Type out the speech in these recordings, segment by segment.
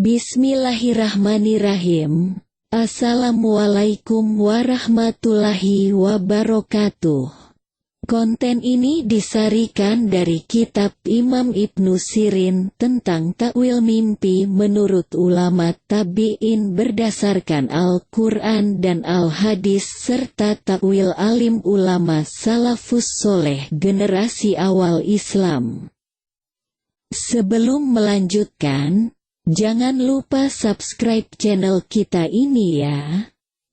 Bismillahirrahmanirrahim. Assalamualaikum warahmatullahi wabarakatuh. Konten ini disarikan dari kitab Imam Ibnu Sirin tentang takwil mimpi menurut ulama tabi'in berdasarkan Al-Quran dan Al-Hadis serta takwil alim ulama salafus soleh generasi awal Islam. Sebelum melanjutkan, jangan lupa subscribe channel kita ini ya.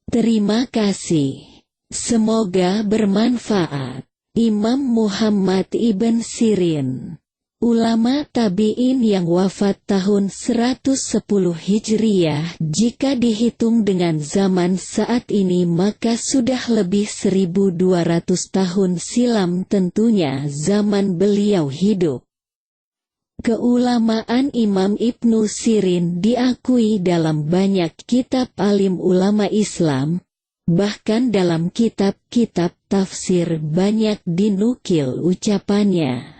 Terima kasih. Semoga bermanfaat. Imam Muhammad ibn Sirin, ulama tabi'in yang wafat tahun 110 Hijriyah. Jika dihitung dengan zaman saat ini maka sudah lebih 1200 tahun silam tentunya zaman beliau hidup. Keulamaan Imam Ibnu Sirin diakui dalam banyak kitab alim ulama Islam, bahkan dalam kitab-kitab tafsir banyak dinukil ucapannya.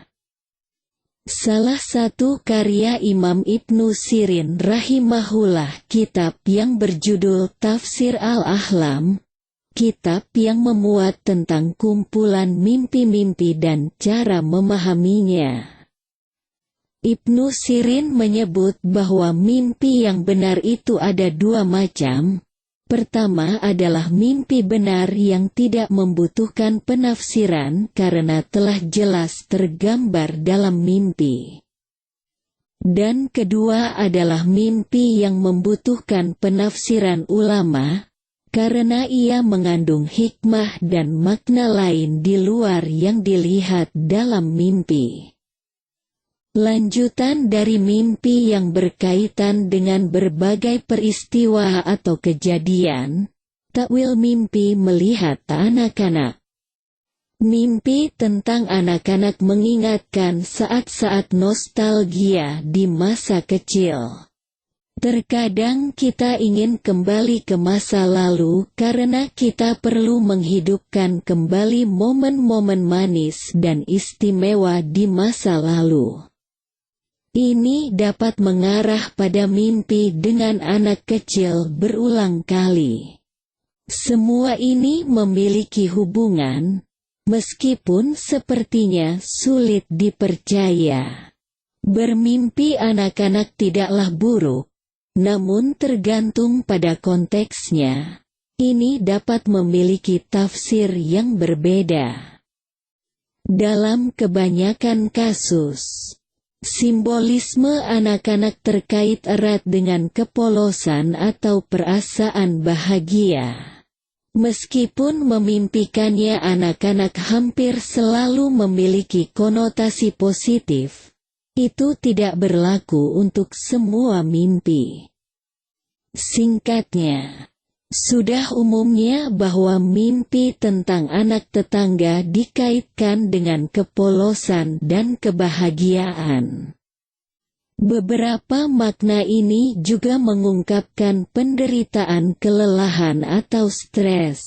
Salah satu karya Imam Ibnu Sirin rahimahullah kitab yang berjudul Tafsir Al-Ahlam, kitab yang memuat tentang kumpulan mimpi-mimpi dan cara memahaminya. Ibnu Sirin menyebut bahwa mimpi yang benar itu ada dua macam. Pertama adalah mimpi benar yang tidak membutuhkan penafsiran karena telah jelas tergambar dalam mimpi. Dan kedua adalah mimpi yang membutuhkan penafsiran ulama, karena ia mengandung hikmah dan makna lain di luar yang dilihat dalam mimpi. Lanjutan dari mimpi yang berkaitan dengan berbagai peristiwa atau kejadian, takwil mimpi melihat anak-anak. Mimpi tentang anak-anak mengingatkan saat-saat nostalgia di masa kecil. Terkadang kita ingin kembali ke masa lalu karena kita perlu menghidupkan kembali momen-momen manis dan istimewa di masa lalu. Ini dapat mengarah pada mimpi dengan anak kecil berulang kali. Semua ini memiliki hubungan, meskipun sepertinya sulit dipercaya. Bermimpi anak-anak tidaklah buruk, namun tergantung pada konteksnya. Ini dapat memiliki tafsir yang berbeda. Dalam kebanyakan kasus, simbolisme anak-anak terkait erat dengan kepolosan atau perasaan bahagia. Meskipun memimpikannya anak-anak hampir selalu memiliki konotasi positif, itu tidak berlaku untuk semua mimpi. Singkatnya, sudah umumnya bahwa mimpi tentang anak tetangga dikaitkan dengan kepolosan dan kebahagiaan. Beberapa makna ini juga mengungkapkan penderitaan kelelahan atau stres,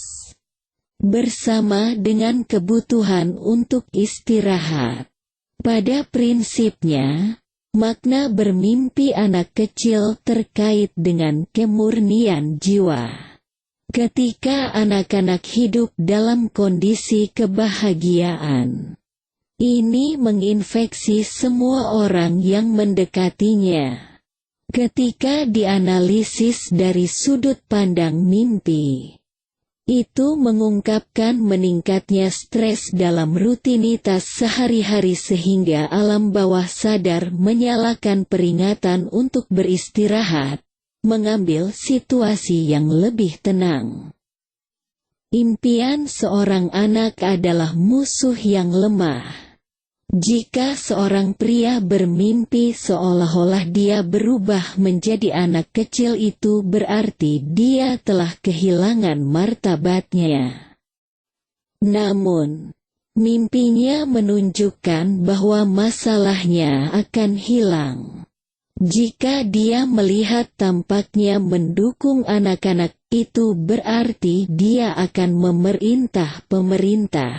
bersama dengan kebutuhan untuk istirahat. Pada prinsipnya, makna bermimpi anak kecil terkait dengan kemurnian jiwa. Ketika anak-anak hidup dalam kondisi kebahagiaan, ini menginfeksi semua orang yang mendekatinya. Ketika dianalisis dari sudut pandang mimpi, itu mengungkapkan meningkatnya stres dalam rutinitas sehari-hari sehingga alam bawah sadar menyalakan peringatan untuk beristirahat, mengambil situasi yang lebih tenang. Impian seorang anak adalah musuh yang lemah. Jika seorang pria bermimpi seolah-olah dia berubah menjadi anak kecil, itu berarti dia telah kehilangan martabatnya. Namun, mimpinya menunjukkan bahwa masalahnya akan hilang. Jika dia melihat tampaknya mendukung anak-anak, itu berarti dia akan memerintah pemerintah.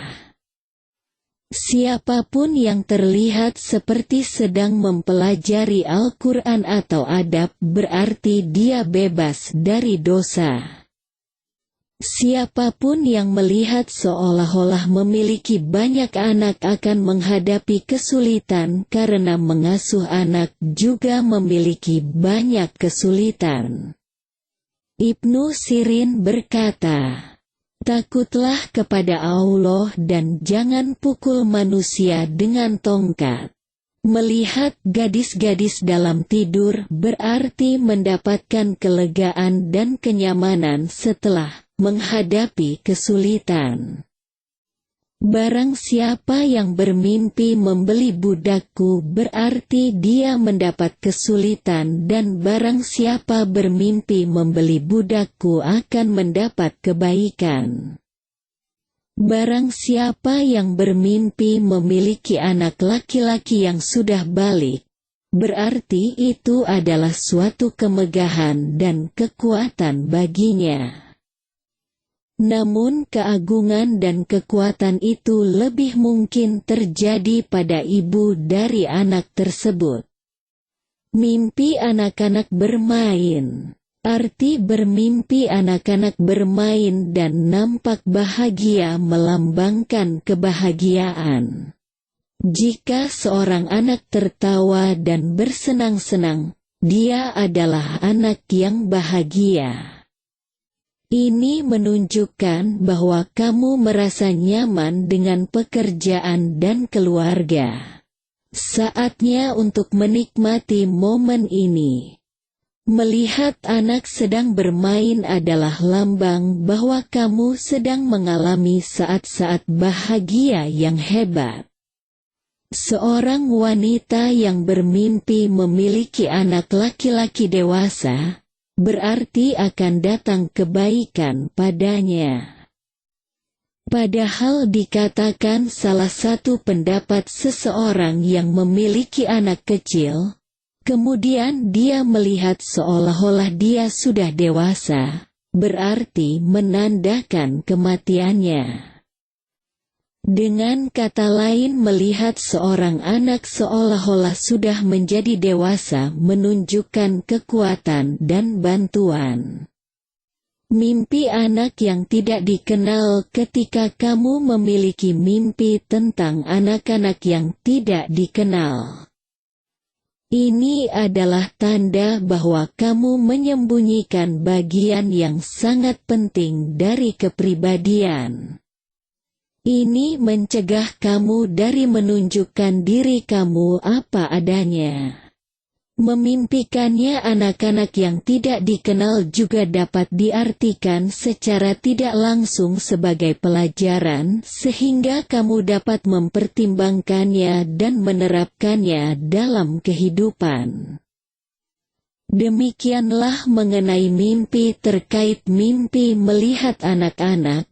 Siapapun yang terlihat seperti sedang mempelajari Al-Quran atau adab berarti dia bebas dari dosa. Siapapun yang melihat seolah-olah memiliki banyak anak akan menghadapi kesulitan karena mengasuh anak juga memiliki banyak kesulitan. Ibnu Sirin berkata, "Takutlah kepada Allah dan jangan pukul manusia dengan tongkat." Melihat gadis-gadis dalam tidur berarti mendapatkan kelegaan dan kenyamanan setelah menghadapi kesulitan. Barang siapa yang bermimpi membeli budakku berarti dia mendapat kesulitan dan barang siapa bermimpi membeli budakku akan mendapat kebaikan. Barang siapa yang bermimpi memiliki anak laki-laki yang sudah balik, berarti itu adalah suatu kemegahan dan kekuatan baginya. Namun keagungan dan kekuatan itu lebih mungkin terjadi pada ibu dari anak tersebut. Mimpi anak-anak bermain. Arti bermimpi anak-anak bermain dan nampak bahagia melambangkan kebahagiaan. Jika seorang anak tertawa dan bersenang-senang, dia adalah anak yang bahagia. Ini menunjukkan bahwa kamu merasa nyaman dengan pekerjaan dan keluarga. Saatnya untuk menikmati momen ini. Melihat anak sedang bermain adalah lambang bahwa kamu sedang mengalami saat-saat bahagia yang hebat. Seorang wanita yang bermimpi memiliki anak laki-laki dewasa, berarti akan datang kebaikan padanya. Padahal dikatakan salah satu pendapat seseorang yang memiliki anak kecil, kemudian dia melihat seolah-olah dia sudah dewasa, berarti menandakan kematiannya. Dengan kata lain melihat seorang anak seolah-olah sudah menjadi dewasa menunjukkan kekuatan dan bantuan. Mimpi anak yang tidak dikenal ketika kamu memiliki mimpi tentang anak-anak yang tidak dikenal. Ini adalah tanda bahwa kamu menyembunyikan bagian yang sangat penting dari kepribadian. Ini mencegah kamu dari menunjukkan diri kamu apa adanya. Memimpikannya anak-anak yang tidak dikenal juga dapat diartikan secara tidak langsung sebagai pelajaran sehingga kamu dapat mempertimbangkannya dan menerapkannya dalam kehidupan. Demikianlah mengenai mimpi terkait mimpi melihat anak-anak.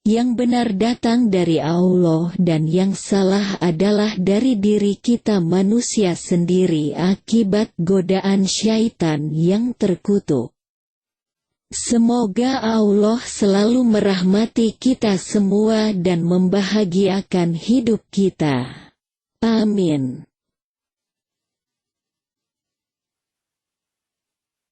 Yang benar datang dari Allah dan yang salah adalah dari diri kita manusia sendiri akibat godaan syaitan yang terkutuk. Semoga Allah selalu merahmati kita semua dan membahagiakan hidup kita. Amin.